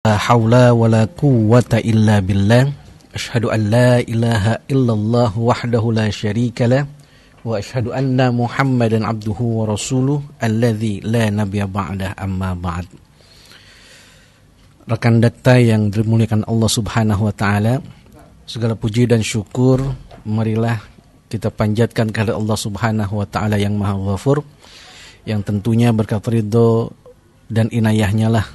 La haula wa la quwwata illa billah. Asyhadu an la ilaha illallah wahdahu la syarika lah wa asyhadu anna Muhammadan abduhu wa rasuluh alladzi la nabiyya ba'dah amma ba'd. Rekan dakta yang dimuliakan Allah Subhanahu wa taala, segala puji dan syukur marilah kita panjatkan kepada Allah Subhanahu wa taala yang Maha Ghafur, yang tentunya berkat ridho dan inayahnya lah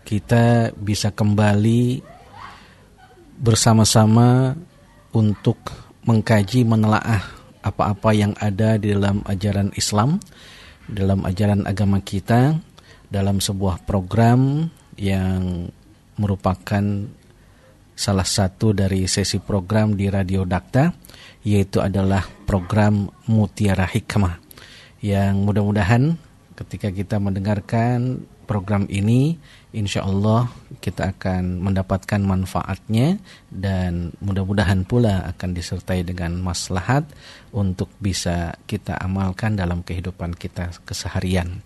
kita bisa kembali bersama-sama untuk mengkaji, menelaah apa-apa yang ada di dalam ajaran Islam, dalam ajaran agama kita, dalam sebuah program yang merupakan salah satu dari sesi program di Radio Dakta, yaitu adalah program Mutiara Hikmah, yang mudah-mudahan ketika kita mendengarkan program ini, insya Allah kita akan mendapatkan manfaatnya dan mudah-mudahan pula akan disertai dengan maslahat untuk bisa kita amalkan dalam kehidupan kita keseharian.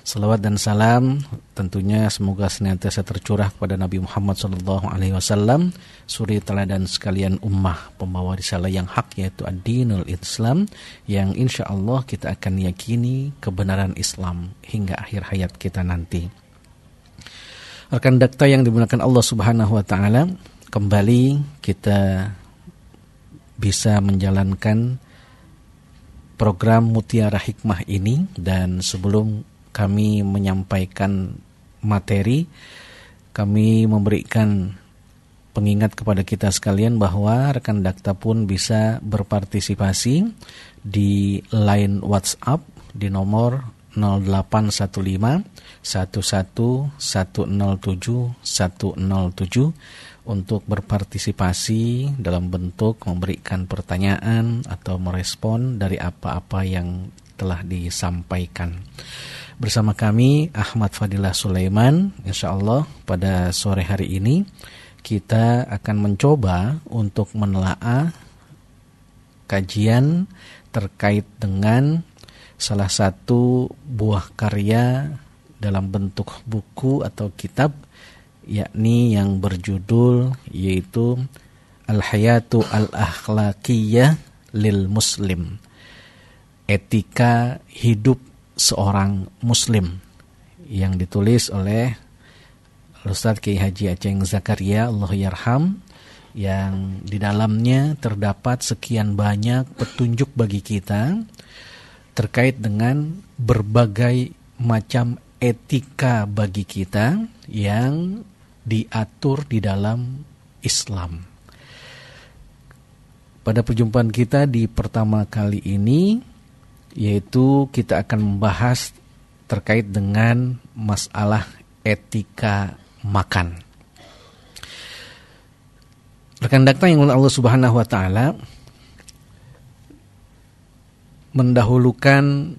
Salawat dan salam tentunya semoga senantiasa tercurah kepada Nabi Muhammad SAW, suri teladan sekalian ummah, pembawa risalah yang hak yaitu ad-dinul Islam, yang insya Allah kita akan yakini kebenaran Islam hingga akhir hayat kita nanti. Rekan dakta yang dimuliakan Allah Subhanahu wa taala, kembali kita bisa menjalankan program Mutiara Hikmah ini, dan sebelum kami menyampaikan materi, kami memberikan pengingat kepada kita sekalian bahwa rekan dakta pun bisa berpartisipasi di line WhatsApp di nomor 0815 11 107 107 untuk berpartisipasi dalam bentuk memberikan pertanyaan atau merespon dari apa-apa yang telah disampaikan. Bersama kami Ahmad Fadilah Sulaiman, insya Allah pada sore hari ini kita akan mencoba untuk menelaah kajian terkait dengan salah satu buah karya dalam bentuk buku atau kitab, yakni yang berjudul yaitu Al-Hayatu Al-Akhlaqiyah Lil Muslim, Etika Hidup Seorang Muslim, yang ditulis oleh Ustaz Kiai Haji Aceng Zakaria Allahyarham, yang di dalamnya terdapat sekian banyak petunjuk bagi kita terkait dengan berbagai macam etika bagi kita yang diatur di dalam Islam. Pada perjumpaan kita di pertama kali ini, yaitu kita akan membahas terkait dengan masalah etika makan. Rekan dakta yang Allah Subhanahu wa taala mendahulukan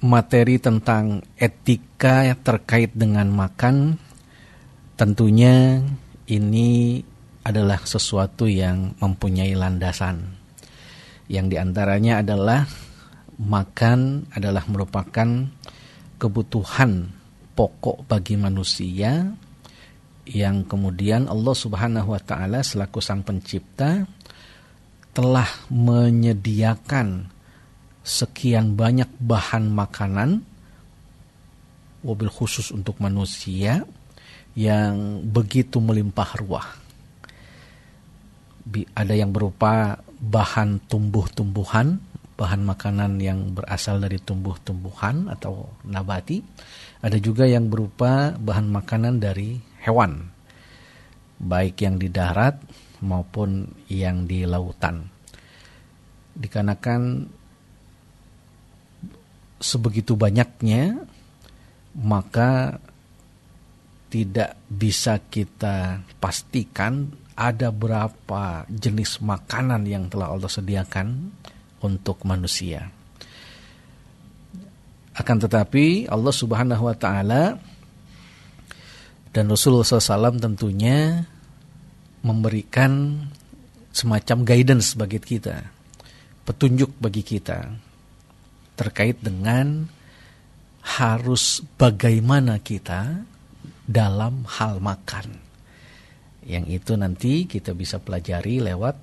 materi tentang etika terkait dengan makan. Tentunya ini adalah sesuatu yang mempunyai landasan, yang diantaranya adalah makan adalah merupakan kebutuhan pokok bagi manusia, yang kemudian Allah Subhanahu wa taala selaku Sang Pencipta telah menyediakan sekian banyak bahan makanan, wabil khusus untuk manusia, yang begitu melimpah ruah. Ada yang berupa bahan tumbuh-tumbuhan, bahan makanan yang berasal dari tumbuh-tumbuhan atau nabati. Ada juga yang berupa bahan makanan dari hewan, baik yang di darat maupun yang di lautan. Dikarenakan sebegitu banyaknya, maka tidak bisa kita pastikan ada berapa jenis makanan yang telah Allah sediakan untuk manusia. Akan tetapi Allah Subhanahu wa taala dan Rasulullah SAW tentunya memberikan semacam guidance bagi kita, petunjuk bagi kita terkait dengan harus bagaimana kita dalam hal makan. Yang itu nanti kita bisa pelajari lewat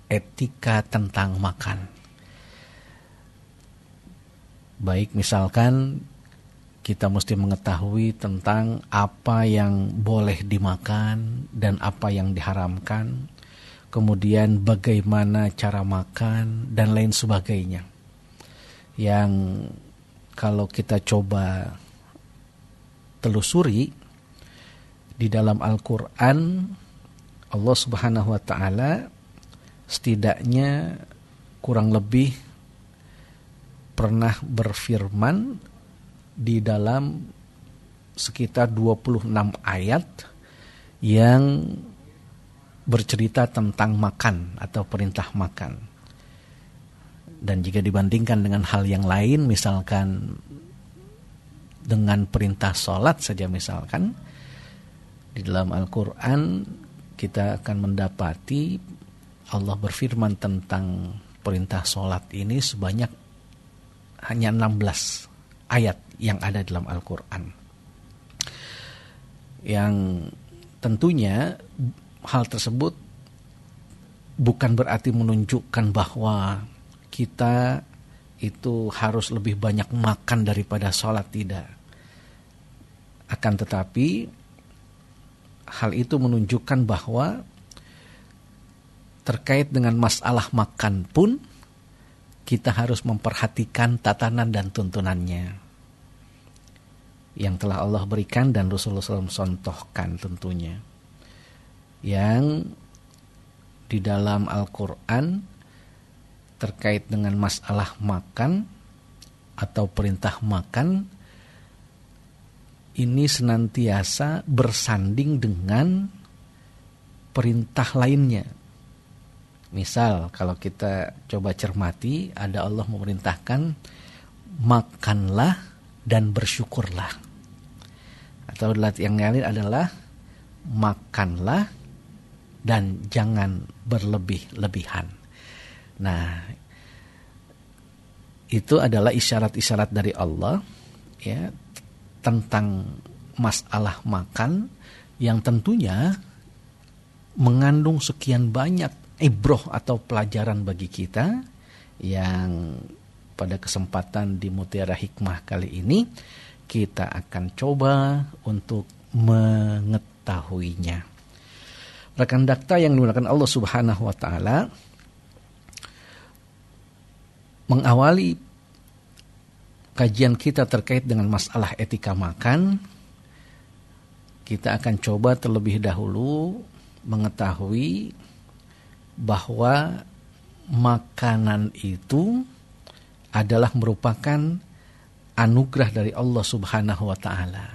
etika tentang makan. Baik, misalkan kita mesti mengetahui tentang apa yang boleh dimakan dan apa yang diharamkan, kemudian bagaimana cara makan dan lain sebagainya. Yang kalau kita coba telusuri di dalam Al-Quran, Allah Subhanahu wa Ta'ala setidaknya kurang lebih pernah berfirman di dalam sekitar 26 ayat yang bercerita tentang makan atau perintah makan. Dan jika dibandingkan dengan hal yang lain, misalkan dengan perintah sholat saja misalkan, di dalam Al-Quran kita akan mendapati Allah berfirman tentang perintah sholat ini sebanyak hanya 16 ayat yang ada dalam Al-Quran. Yang tentunya hal tersebut bukan berarti menunjukkan bahwa kita itu harus lebih banyak makan daripada sholat, tidak. Akan tetapi hal itu menunjukkan bahwa terkait dengan masalah makan pun kita harus memperhatikan tatanan dan tuntunannya yang telah Allah berikan dan Rasulullah SAW contohkan tentunya. Yang di dalam Al-Quran terkait dengan masalah makan atau perintah makan ini senantiasa bersanding dengan perintah lainnya. Misal kalau kita coba cermati, ada Allah memerintahkan makanlah dan bersyukurlah. Atau yang lain adalah makanlah dan jangan berlebih-lebihan. Nah, itu adalah isyarat-isyarat dari Allah ya tentang masalah makan yang tentunya mengandung sekian banyak ibroh atau pelajaran bagi kita, yang pada kesempatan di Mutiara Hikmah kali ini kita akan coba untuk mengetahuinya. Rekan dakta yang dimuliakan Allah Subhanahu wa Ta'ala, mengawali kajian kita terkait dengan masalah etika makan, kita akan coba terlebih dahulu mengetahui bahwa makanan itu adalah merupakan anugerah dari Allah Subhanahu wa Ta'ala,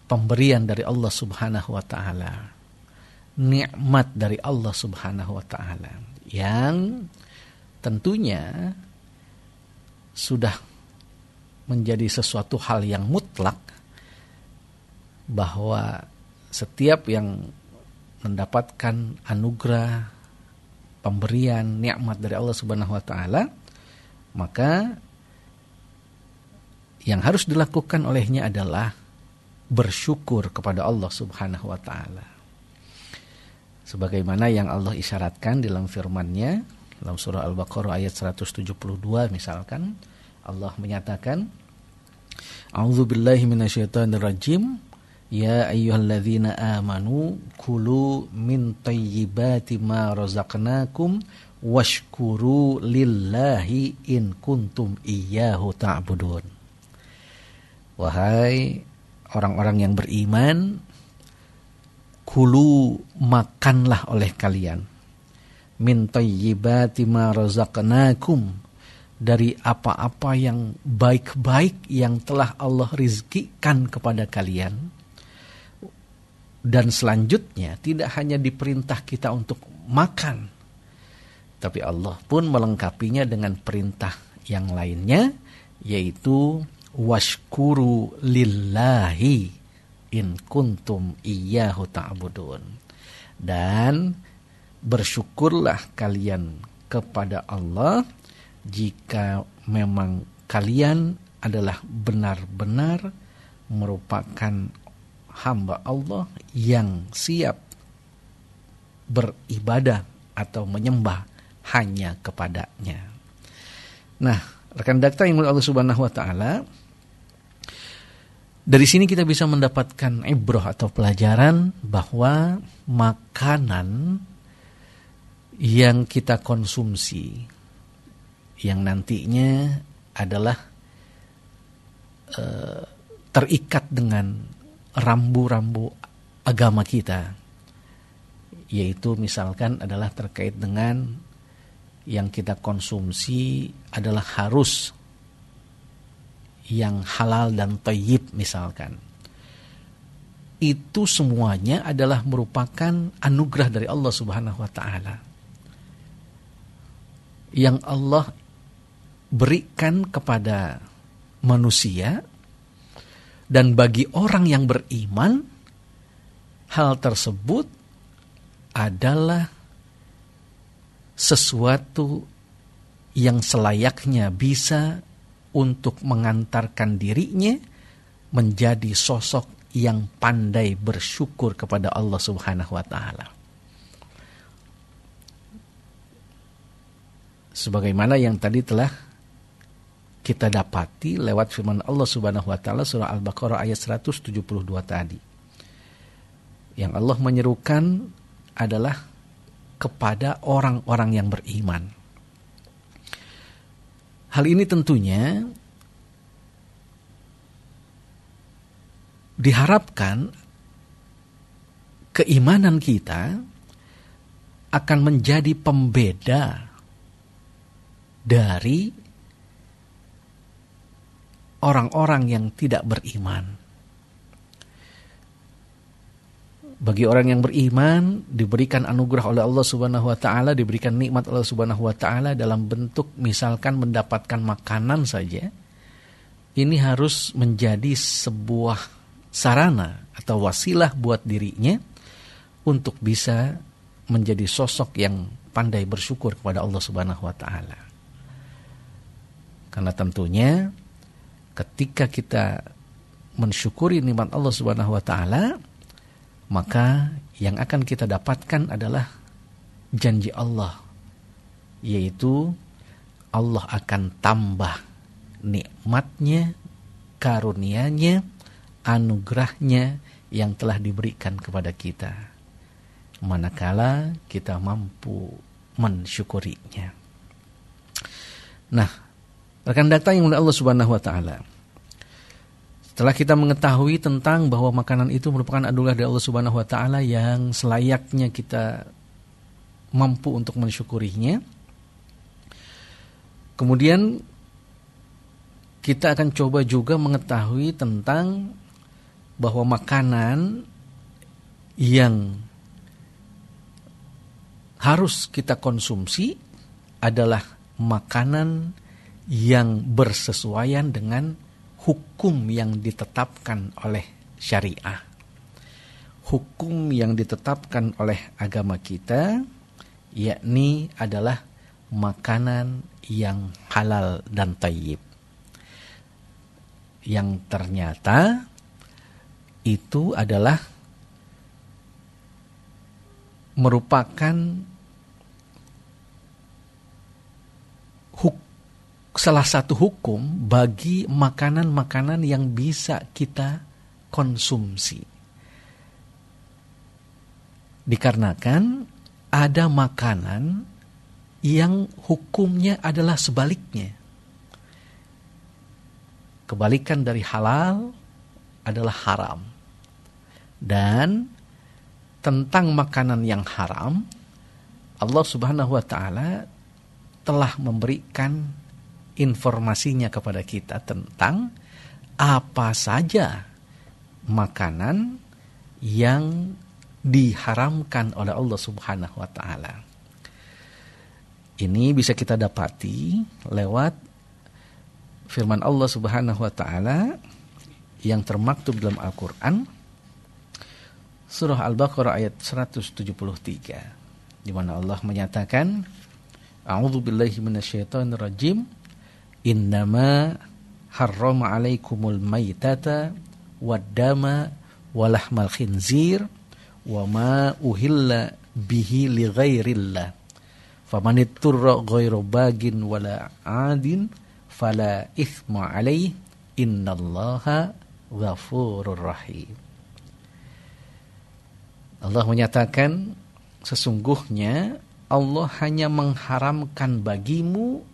pemberian dari Allah Subhanahu wa Ta'ala, nikmat dari Allah Subhanahu wa Ta'ala, yang tentunya sudah menjadi sesuatu hal yang mutlak bahwa setiap yang mendapatkan anugerah, pemberian, nikmat dari Allah Subhanahu wa Ta'ala, maka yang harus dilakukan olehnya adalah bersyukur kepada Allah Subhanahu wa Ta'ala. Sebagaimana yang Allah isyaratkan dalam firman-Nya dalam surah Al-Baqarah ayat 172 misalkan, Allah menyatakan, A'udzubillahi minasyaitonirrajim. Ya ayyuhalladzina amanu kulu min thayyibati ma razaqnakum washkuru lillahi in kuntum iyyahu ta'budun. Wahai orang-orang yang beriman, kulu, makanlah oleh kalian, min thayyibati ma razaqnakum, dari apa-apa yang baik-baik yang telah Allah rizkikan kepada kalian. Dan selanjutnya tidak hanya diperintah kita untuk makan, tapi Allah pun melengkapinya dengan perintah yang lainnya, yaitu washkuru lillahi in kuntum iyyahu ta'budun. Dan bersyukurlah kalian kepada Allah jika memang kalian adalah benar-benar merupakan hamba Allah yang siap beribadah atau menyembah hanya kepadanya. Nah, rekan dakta yang Allah Subhanahu wa taala, dari sini kita bisa mendapatkan ibrah atau pelajaran bahwa makanan yang kita konsumsi yang nantinya adalah terikat dengan rambu-rambu agama kita, yaitu misalkan adalah terkait dengan yang kita konsumsi adalah harus yang halal dan thayyib misalkan. Itu semuanya adalah merupakan anugerah dari Allah Subhanahu wa taala yang Allah berikan kepada manusia, dan bagi orang yang beriman hal tersebut adalah sesuatu yang selayaknya bisa untuk mengantarkan dirinya menjadi sosok yang pandai bersyukur kepada Allah Subhanahu wa taala. Sebagaimana yang tadi telah kita dapati lewat firman Allah Subhanahu wa taala surah Al-Baqarah ayat 172 tadi. Yang Allah menyerukan adalah kepada orang-orang yang beriman. Hal ini tentunya diharapkan keimanan kita akan menjadi pembeda dari orang-orang yang tidak beriman. Bagi orang yang beriman diberikan anugerah oleh Allah Subhanahu wa taala, diberikan nikmat Allah Subhanahu wa taala dalam bentuk misalkan mendapatkan makanan saja. Ini harus menjadi sebuah sarana atau wasilah buat dirinya untuk bisa menjadi sosok yang pandai bersyukur kepada Allah Subhanahu wa taala. Karena tentunya ketika kita mensyukuri nikmat Allah Subhanahu wa taala, maka yang akan kita dapatkan adalah janji Allah, yaitu Allah akan tambah nikmatnya, karunia-Nya, anugerahnya yang telah diberikan kepada kita, manakala kita mampu mensyukurinya. Nah, rekan data yang oleh Allah Subhanahu wa taala, setelah kita mengetahui tentang bahwa makanan itu merupakan anugerah dari Allah Subhanahu wa taala yang selayaknya kita mampu untuk mensyukurinya, kemudian kita akan coba juga mengetahui tentang bahwa makanan yang harus kita konsumsi adalah makanan yang bersesuaian dengan hukum yang ditetapkan oleh syariah. Hukum yang ditetapkan oleh agama kita, yakni adalah makanan yang halal dan thayyib. Yang ternyata itu adalah merupakan salah satu hukum bagi makanan-makanan yang bisa kita konsumsi. Dikarenakan ada makanan yang hukumnya adalah sebaliknya. Kebalikan dari halal adalah haram. Dan tentang makanan yang haram, Allah Subhanahu wa taala telah memberikan informasinya kepada kita tentang apa saja makanan yang diharamkan oleh Allah Subhanahu wa taala. Ini bisa kita dapati lewat firman Allah Subhanahu wa taala yang termaktub dalam Al-Qur'an surah Al-Baqarah ayat 173, di mana Allah menyatakan, A'udzubillahi minasyaitonirrajim, innama harrama alaikumul maitata waddama walahmal khinzir wa ma uhilla bihi li ghairillah famanitturra ghairu bagin wala adin fala ithma alaih innallaha ghafurur rahim. Allah menyatakan sesungguhnya Allah hanya mengharamkan bagimu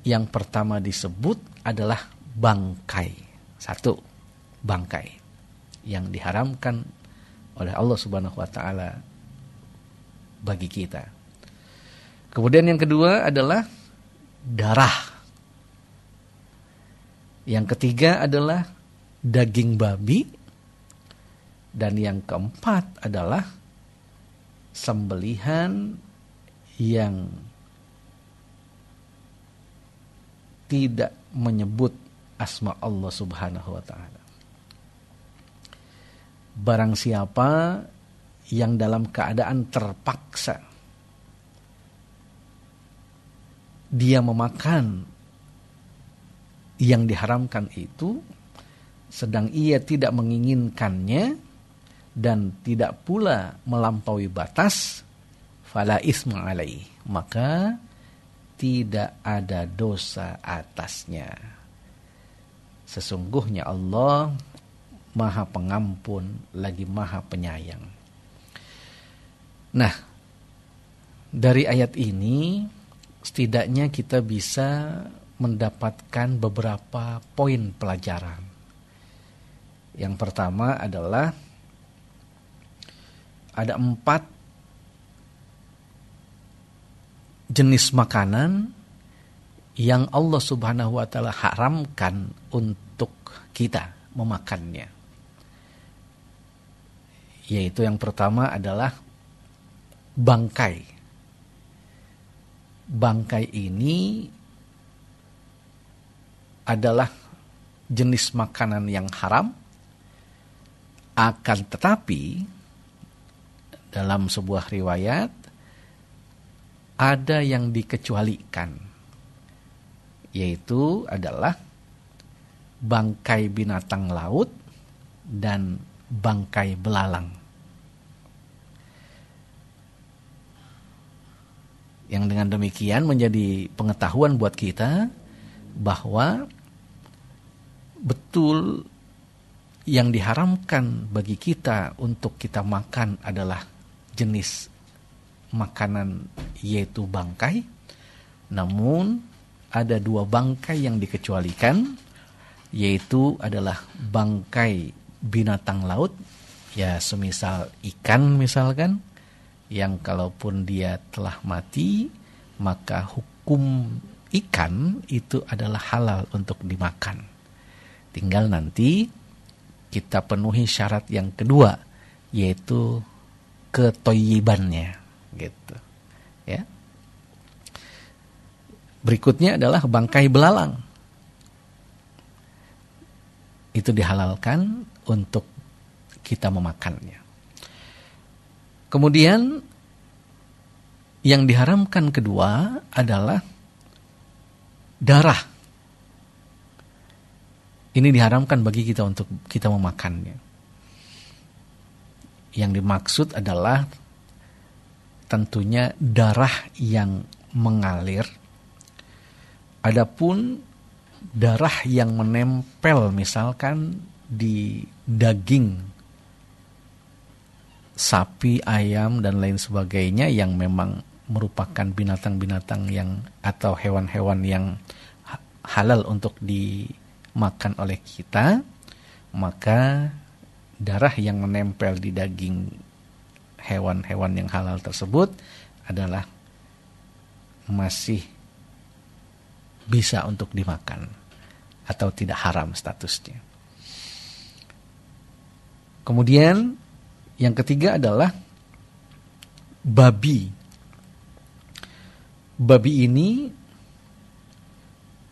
yang pertama disebut adalah bangkai. Satu, bangkai yang diharamkan oleh Allah Subhanahu wa taala bagi kita. Kemudian yang kedua adalah darah. Yang ketiga adalah daging babi. Dan yang keempat adalah sembelihan yang tidak menyebut asma Allah Subhanahu wa taala. Barang siapa yang dalam keadaan terpaksa dia memakan yang diharamkan itu, sedang ia tidak menginginkannya dan tidak pula melampaui batas, fala isma alaih, maka tidak ada dosa atasnya. Sesungguhnya Allah Maha Pengampun lagi Maha Penyayang. Nah, dari ayat ini setidaknya kita bisa mendapatkan beberapa poin pelajaran. Yang pertama adalah ada 4 jenis makanan yang Allah Subhanahu wa taala haramkan untuk kita memakannya. Yaitu yang pertama adalah bangkai. Bangkai ini adalah jenis makanan yang haram, akan tetapi dalam sebuah riwayat ada yang dikecualikan, yaitu adalah bangkai binatang laut dan bangkai belalang. Yang dengan demikian menjadi pengetahuan buat kita bahwa betul yang diharamkan bagi kita untuk kita makan adalah jenis makanan yaitu bangkai. Namun ada 2 bangkai yang dikecualikan, yaitu adalah bangkai binatang laut, ya semisal ikan misalkan, yang kalaupun dia telah mati maka hukum ikan itu adalah halal untuk dimakan. Tinggal nanti kita penuhi syarat yang kedua, yaitu ketoyibannya, gitu. Ya. Berikutnya adalah bangkai belalang. Itu dihalalkan untuk kita memakannya. Kemudian yang diharamkan kedua adalah darah. Ini diharamkan bagi kita untuk kita memakannya. Yang dimaksud adalah tentunya darah yang mengalir. Adapun darah yang menempel misalkan di daging sapi, ayam dan lain sebagainya yang memang merupakan binatang-binatang yang atau hewan-hewan yang halal untuk dimakan oleh kita, maka darah yang menempel di daging hewan-hewan yang halal tersebut adalah masih bisa untuk dimakan atau tidak haram statusnya. Kemudian yang ketiga adalah babi. Babi ini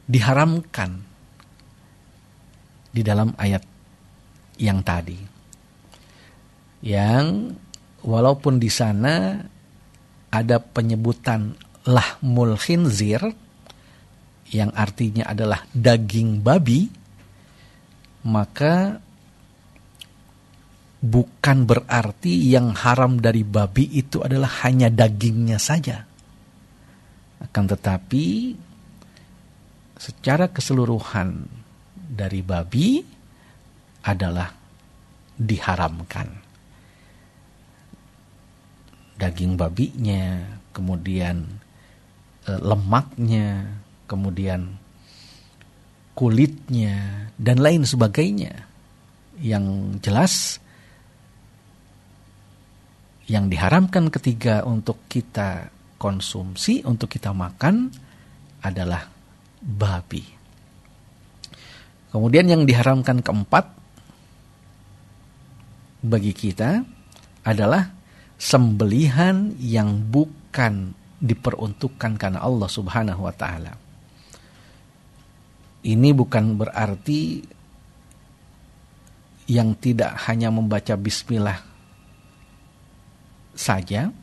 diharamkan di dalam ayat yang tadi. Yang walaupun di sana ada penyebutan lahmul khinzir yang artinya adalah daging babi, maka bukan berarti yang haram dari babi itu adalah hanya dagingnya saja. Akan tetapi secara keseluruhan dari babi adalah diharamkan. Daging babinya, kemudian lemaknya, kemudian kulitnya, dan lain sebagainya. Yang jelas, yang diharamkan ketiga untuk kita konsumsi, untuk kita makan adalah babi. Kemudian yang diharamkan keempat bagi kita adalah sembelihan yang bukan diperuntukkan karena Allah Subhanahu wa taala. Ini bukan berarti yang tidak hanya membaca bismillah saja,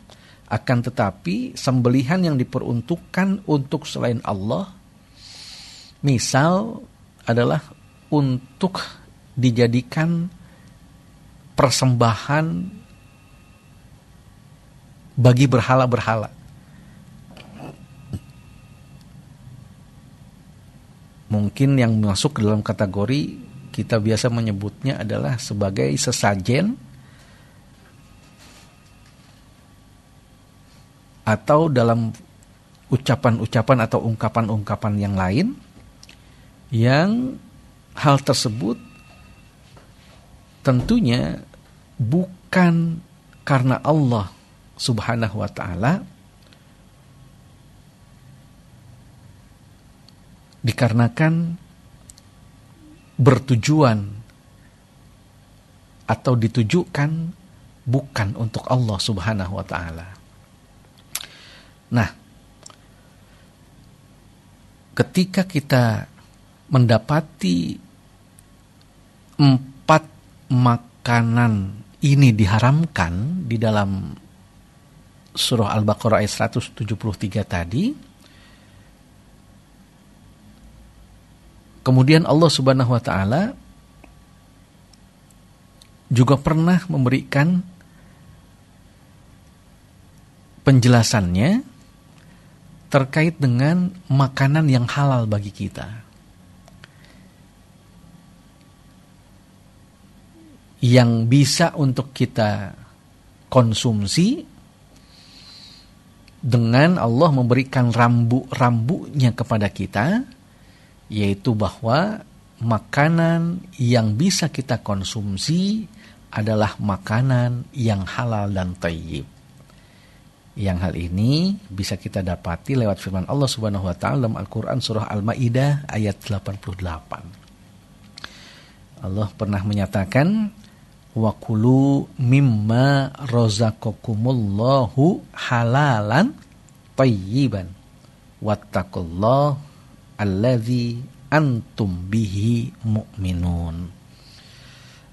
akan tetapi sembelihan yang diperuntukkan untuk selain Allah, misal adalah untuk dijadikan persembahan bagi berhala-berhala. Mungkin yang masuk ke dalam kategori kita biasa menyebutnya adalah sebagai sesajen atau dalam ucapan-ucapan atau ungkapan-ungkapan yang lain yang hal tersebut tentunya bukan karena Allah Subhanahu wa ta'ala, dikarenakan bertujuan atau ditujukan bukan untuk Allah Subhanahu wa ta'ala. Nah, ketika kita mendapati 4 makanan ini diharamkan di dalam surah Al-Baqarah ayat 173 tadi, kemudian Allah Subhanahu wa taala juga pernah memberikan penjelasannya terkait dengan makanan yang halal bagi kita, yang bisa untuk kita konsumsi dengan Allah memberikan rambu-rambunya kepada kita, yaitu bahwa makanan yang bisa kita konsumsi adalah makanan yang halal dan thayyib. Yang hal ini bisa kita dapati lewat firman Allah Subhanahu wa taala dalam Al-Qur'an surah Al-Maidah ayat 88. Allah pernah menyatakan, wa kulu mimma razaqakumullahu halalan thayyiban wattaqullah alladzi antum bihi mu'minun.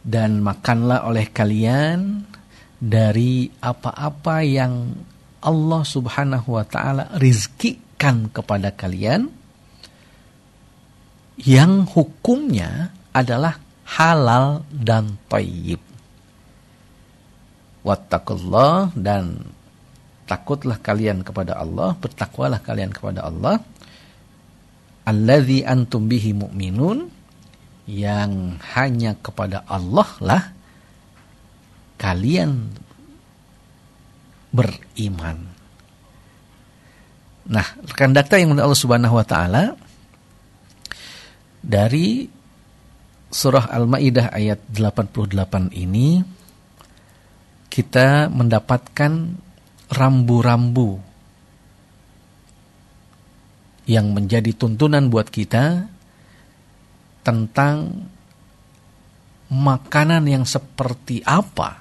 Dan makanlah oleh kalian dari apa-apa yang Allah Subhanahu wa ta'ala rizkikan kepada kalian, yang hukumnya adalah halal dan thayyib. Wattaqullah, dan takutlah kalian kepada Allah, bertakwalah kalian kepada Allah, alladzi antum bihi mu'minun, yang hanya kepada Allah lah kalian beriman. Nah, rekan dakta yang Allah Subhanahu wa taala, dari surah Al-Maidah ayat 88 ini kita mendapatkan rambu-rambu yang menjadi tuntunan buat kita tentang makanan yang seperti apa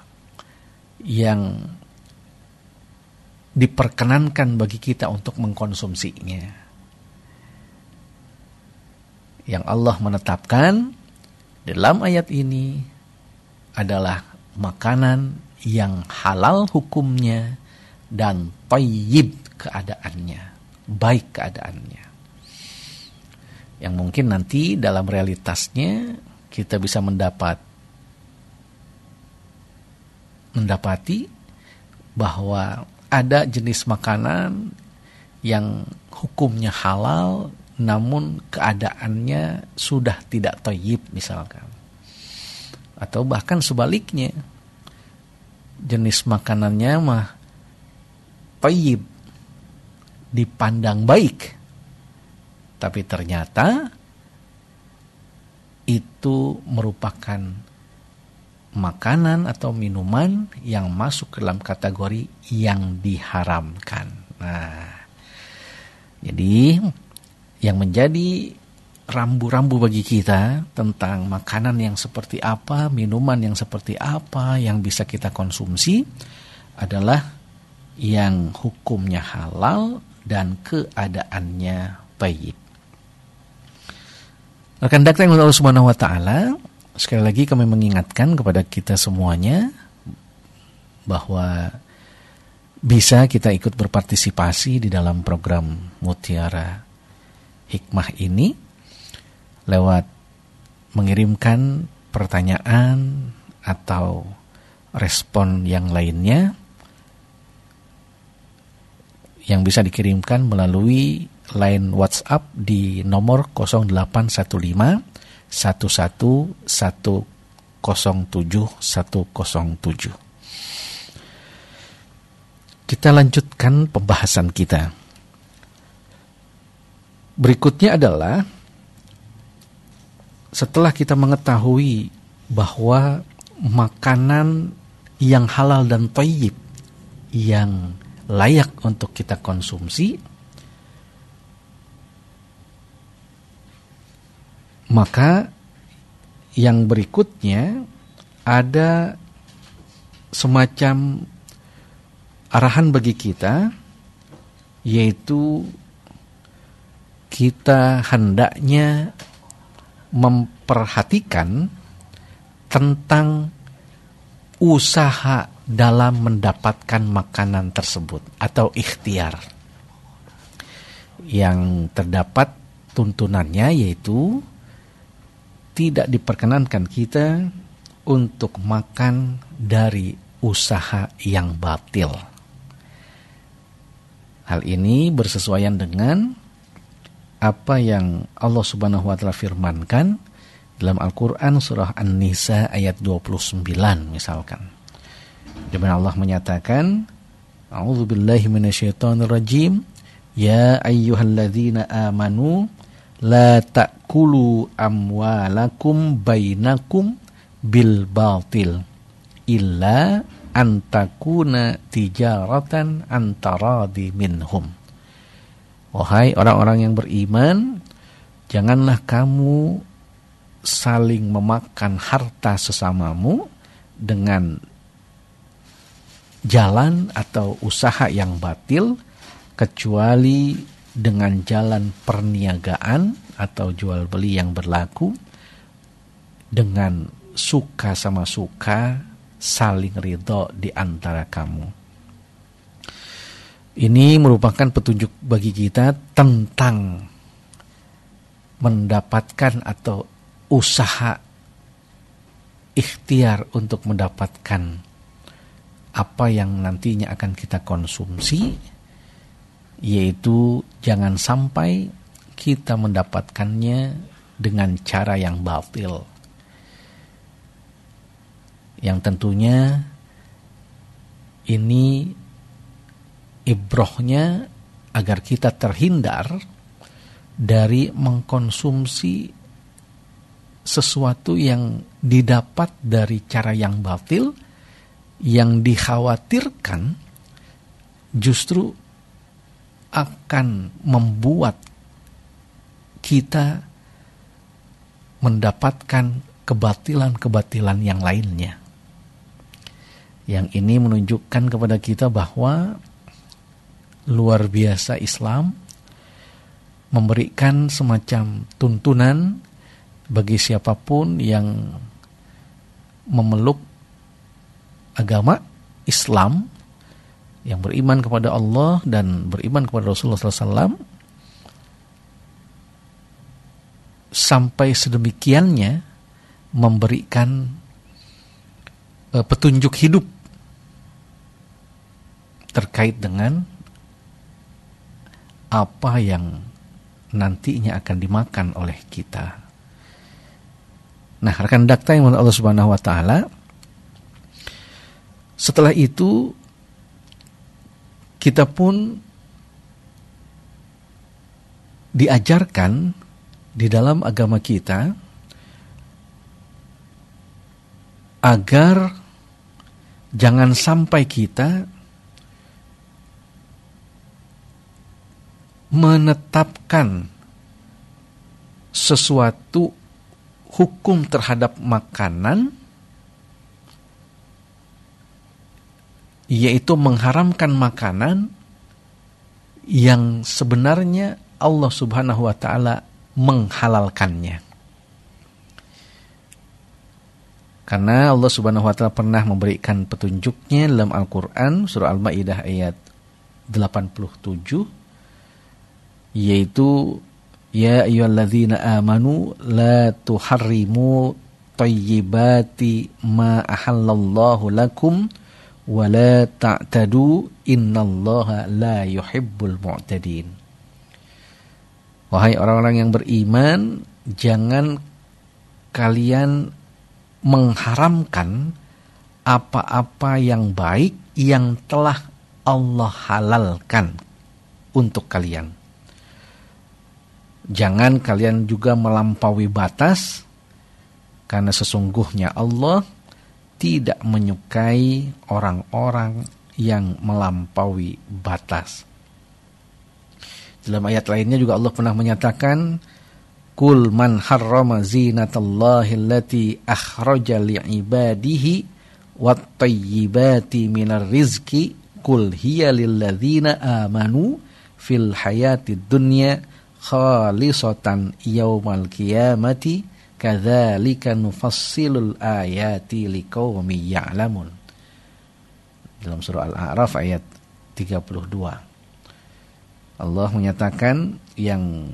yang diperkenankan bagi kita untuk mengkonsumsinya. Yang Allah menetapkan dalam ayat ini adalah makanan yang halal hukumnya dan thayyib keadaannya, baik keadaannya. Yang mungkin nanti dalam realitasnya kita bisa mendapati bahwa ada jenis makanan yang hukumnya halal namun keadaannya sudah tidak thayyib misalkan. Atau bahkan sebaliknya, jenis makanannya mah thayyib, dipandang baik, tapi ternyata itu merupakan makanan atau minuman yang masuk ke dalam kategori yang diharamkan. Nah, jadi yang menjadi rambu-rambu bagi kita tentang makanan yang seperti apa, minuman yang seperti apa yang bisa kita konsumsi adalah yang hukumnya halal dan keadaannya thayyib. Rekan dakta yang Allah Subhanahu wa taala, sekali lagi kami mengingatkan kepada kita semuanya bahwa bisa kita ikut berpartisipasi di dalam program Mutiara Hikmah ini lewat mengirimkan pertanyaan atau respon yang lainnya yang bisa dikirimkan melalui line WhatsApp di nomor 0815 11 107 107. Kita lanjutkan pembahasan kita. Berikutnya adalah setelah kita mengetahui bahwa makanan yang halal dan thayyib yang layak untuk kita konsumsi, maka yang berikutnya ada semacam arahan bagi kita, yaitu kita hendaknya memperhatikan tentang usaha dalam mendapatkan makanan tersebut atau ikhtiar. Yang terdapat tuntunannya yaitu tidak diperkenankan kita untuk makan dari usaha yang batil. Hal ini bersesuaian dengan apa yang Allah Subhanahu wa taala firmankan dalam Al-Qur'an surah An-Nisa ayat 29 misalkan. Di mana Allah menyatakan, A'udzubillahi minasyaitonirrajim, ya ayyuhalladzina amanu la ta'kulu amwalakum bainakum bil batil illa antakuna tijaratan antaradi minhum. Wahai orang-orang yang beriman, janganlah kamu saling memakan harta sesamamu dengan jalan atau usaha yang batil, kecuali dengan jalan perniagaan atau jual beli yang berlaku dengan suka sama suka, saling ridho di antara kamu. Ini merupakan petunjuk bagi kita tentang mendapatkan atau usaha ikhtiar untuk mendapatkan apa yang nantinya akan kita konsumsi, yaitu jangan sampai kita mendapatkannya dengan cara yang batil. Yang tentunya ini ibrohnya agar kita terhindar dari mengkonsumsi sesuatu yang didapat dari cara yang batil, yang dikhawatirkan justru akan membuat kita mendapatkan kebatilan-kebatilan yang lainnya. Yang ini menunjukkan kepada kita bahwa luar biasa Islam memberikan semacam tuntunan bagi siapapun yang memeluk agama Islam, yang beriman kepada Allah dan beriman kepada Rasulullah SAW, sampai sedemikiannya memberikan petunjuk hidup terkait dengan apa yang nantinya akan dimakan oleh kita. Nah, rekan dakta yang menurut Allah Subhanahu wa taala, setelah itu kita pun diajarkan di dalam agama kita agar jangan sampai kita menetapkan sesuatu hukum terhadap makanan, yaitu mengharamkan makanan yang sebenarnya Allah Subhanahu wa taala menghalalkannya. Karena Allah Subhanahu wa taala pernah memberikan petunjuknya dalam Al-Qur'an surah Al-Maidah ayat 87, yaitu ya ayyuhalladzina amanu la tuharrimu thayyibati ma ahallallahu lakum wa la ta'tadu innallaha la yuhibbul mu'tadin. Wahai orang-orang yang beriman, jangan kalian mengharamkan apa-apa yang baik yang telah Allah halalkan untuk kalian. Jangan kalian juga melampaui batas, karena sesungguhnya Allah tidak menyukai orang-orang yang melampaui batas. Dalam ayat lainnya juga Allah pernah menyatakan, Qul man harrama zinatallahi allati akhraja li'ibadihi wat tayyibati minar rizqi qul hiya lilladzina amanu fil hayatid dunya khalisatan yaumal qiyamati kadzalika nufassilul ayati liqaumin ya'lamun. Dalam surah Al-A'raf ayat 32. Allah menyatakan yang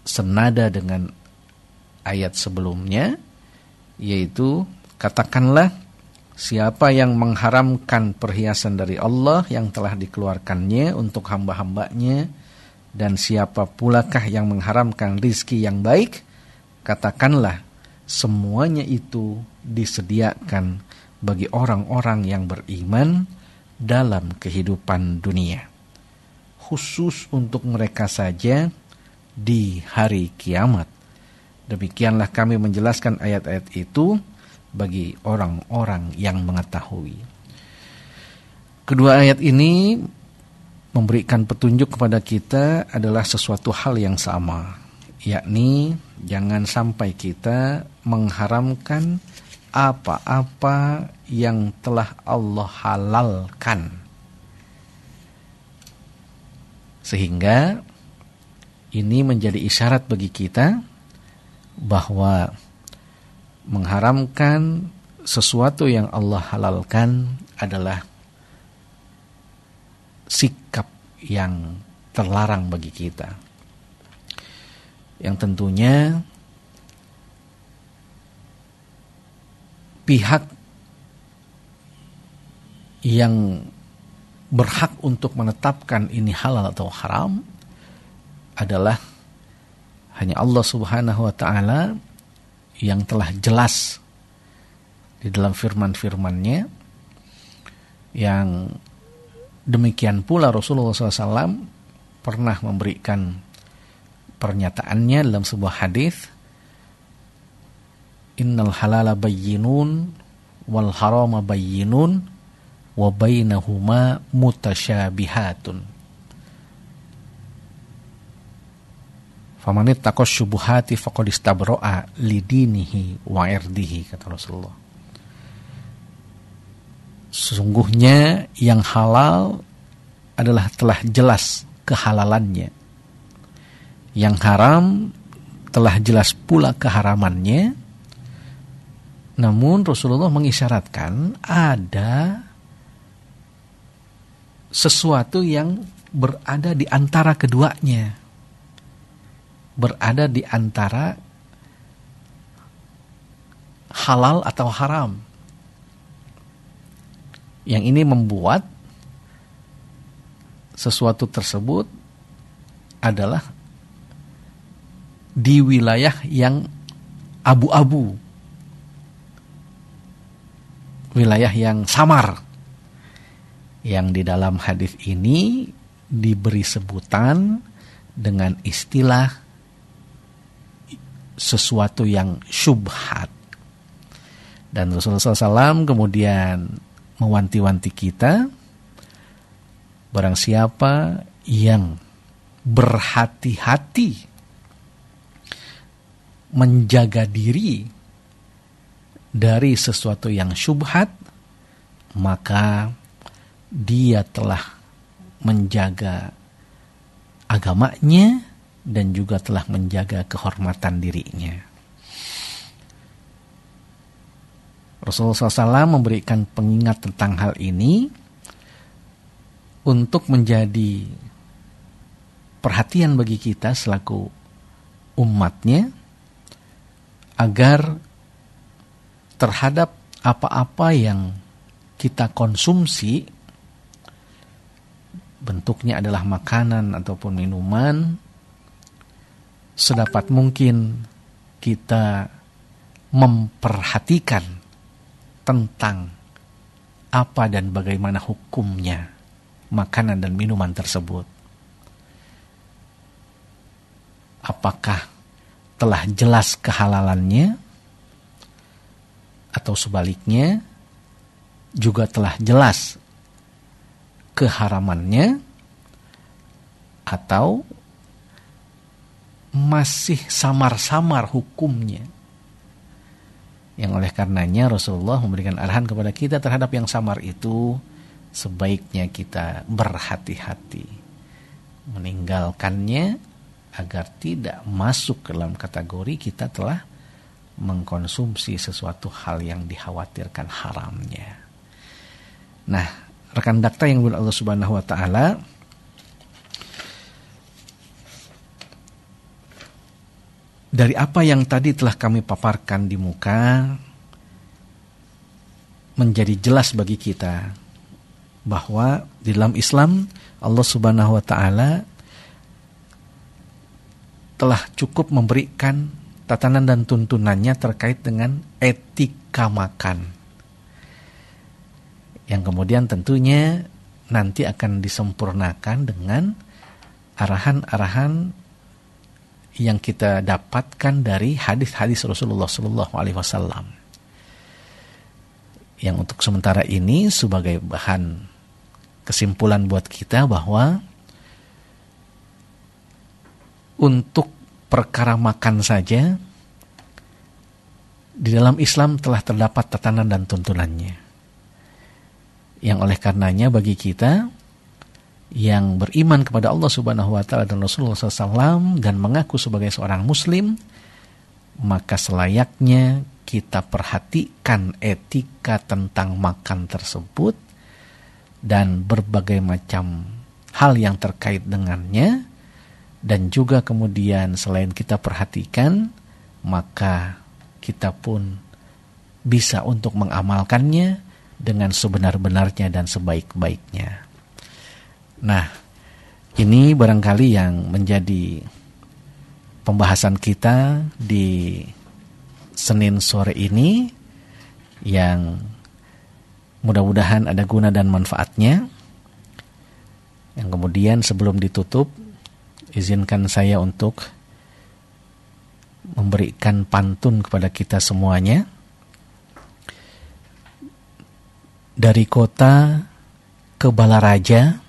senada dengan ayat sebelumnya, yaitu katakanlah, siapa yang mengharamkan perhiasan dari Allah yang telah dikeluarkannya untuk hamba-hambanya, dan siapa pulakah yang mengharamkan rizki yang baik, katakanlah semuanya itu disediakan bagi orang-orang yang beriman dalam kehidupan dunia, khusus untuk mereka saja di hari kiamat. Demikianlah kami menjelaskan ayat-ayat itu bagi orang-orang yang mengetahui. Kedua ayat ini memberikan petunjuk kepada kita adalah sesuatu hal yang sama, yakni jangan sampai kita mengharamkan apa-apa yang telah Allah halalkan, sehingga ini menjadi isyarat bagi kita bahwa mengharamkan sesuatu yang Allah halalkan adalah sikap yang terlarang bagi kita, yang tentunya pihak yang berhak untuk menetapkan ini halal atau haram adalah hanya Allah Subhanahu wa taala yang telah jelas di dalam firman-firman-Nya, yang demikian pula Rasulullah SAW pernah memberikan pernyataannya dalam sebuah hadis, innal halala bayyinun wal harama bayyinun wa bainahuma mutasyabihatun faman ittaqas syubuhati faqad istabra'a lidinihi wa irdihi, kata Rasulullah. Sesungguhnya yang halal adalah telah jelas kehalalannya, yang haram telah jelas pula keharamannya. Namun Rasulullah mengisyaratkan ada sesuatu yang berada di antara keduanya, berada di antara halal atau haram. Yang ini membuat sesuatu tersebut adalah di wilayah yang abu-abu, wilayah yang samar, yang di dalam hadis ini diberi sebutan dengan istilah sesuatu yang syubhat. Dan Rasulullah SAW kemudian mewanti-wanti kita, barang siapa yang berhati-hati menjaga diri dari sesuatu yang syubhat, maka dia telah menjaga agamanya dan juga telah menjaga kehormatan dirinya. Rasulullah SAW memberikan pengingat tentang hal ini untuk menjadi perhatian bagi kita selaku umatnya, agar terhadap apa-apa yang kita konsumsi, bentuknya adalah makanan ataupun minuman, sedapat mungkin kita memperhatikan tentang apa dan bagaimana hukumnya makanan dan minuman tersebut. Apakah telah jelas kehalalannya, atau sebaliknya juga telah jelas keharamannya, atau masih samar-samar hukumnya. Yang oleh karenanya Rasulullah memberikan arahan kepada kita terhadap yang samar itu, sebaiknya kita berhati-hati meninggalkannya agar tidak masuk ke dalam kategori kita telah mengkonsumsi sesuatu hal yang dikhawatirkan haramnya. Nah, rekan dakta yang dimuliakan Allah Subhanahu wa taala, dari apa yang tadi telah kami paparkan di muka, menjadi jelas bagi kita bahwa di dalam Islam Allah Subhanahu wa taala telah cukup memberikan tatanan dan tuntunannya terkait dengan etika makan, yang kemudian tentunya nanti akan disempurnakan dengan arahan-arahan yang kita dapatkan dari hadis-hadis Rasulullah SAW. Yang untuk sementara ini sebagai bahan kesimpulan buat kita bahwa untuk perkara makan saja di dalam Islam telah terdapat tatanan dan tuntunannya. Yang oleh karenanya bagi kita yang beriman kepada Allah Subhanahu wa taala dan Rasulullah SAW dan mengaku sebagai seorang muslim, maka selayaknya kita perhatikan etika tentang makan tersebut dan berbagai macam hal yang terkait dengannya. Dan juga kemudian selain kita perhatikan, maka kita pun bisa untuk mengamalkannya dengan sebenar-benarnya dan sebaik-baiknya. Nah, ini barangkali yang menjadi pembahasan kita di Senin sore ini, yang mudah-mudahan ada guna dan manfaatnya. Yang kemudian sebelum ditutup, izinkan saya untuk memberikan pantun kepada kita semuanya. Dari kota ke Balaraja,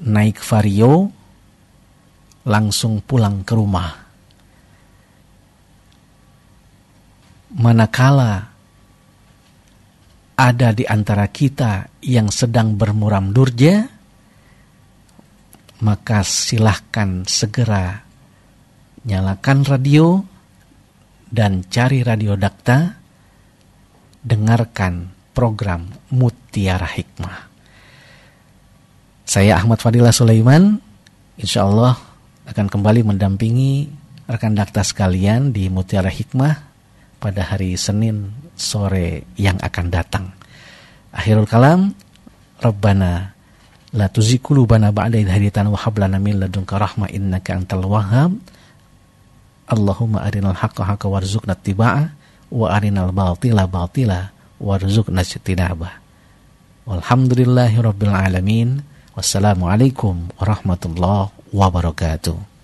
naik vario, langsung pulang ke rumah. Manakala ada di antara kita yang sedang bermuram durja, maka silahkan segera nyalakan radio dan cari Radio Dakta, dengarkan program Mutiara Hikmah. Saya Ahmad Fadilah Sulaiman, insya Allah akan kembali mendampingi rekan Dakta sekalian di Mutiara Hikmah pada hari Senin sore yang akan datang. Akhirul kalam, Rabbana la tuzigh qulubana ba'da idh hadaytana wa hab lana min ladunka rahmah innaka antal wahhab. Allahumma arinal haqqa haqqan warzuqna ittiba'ah wa arinal batila batila warzuqna ijtinabah. Walhamdulillahirabbil alamin. Wassalamualaikum warahmatullahi wabarakatuh.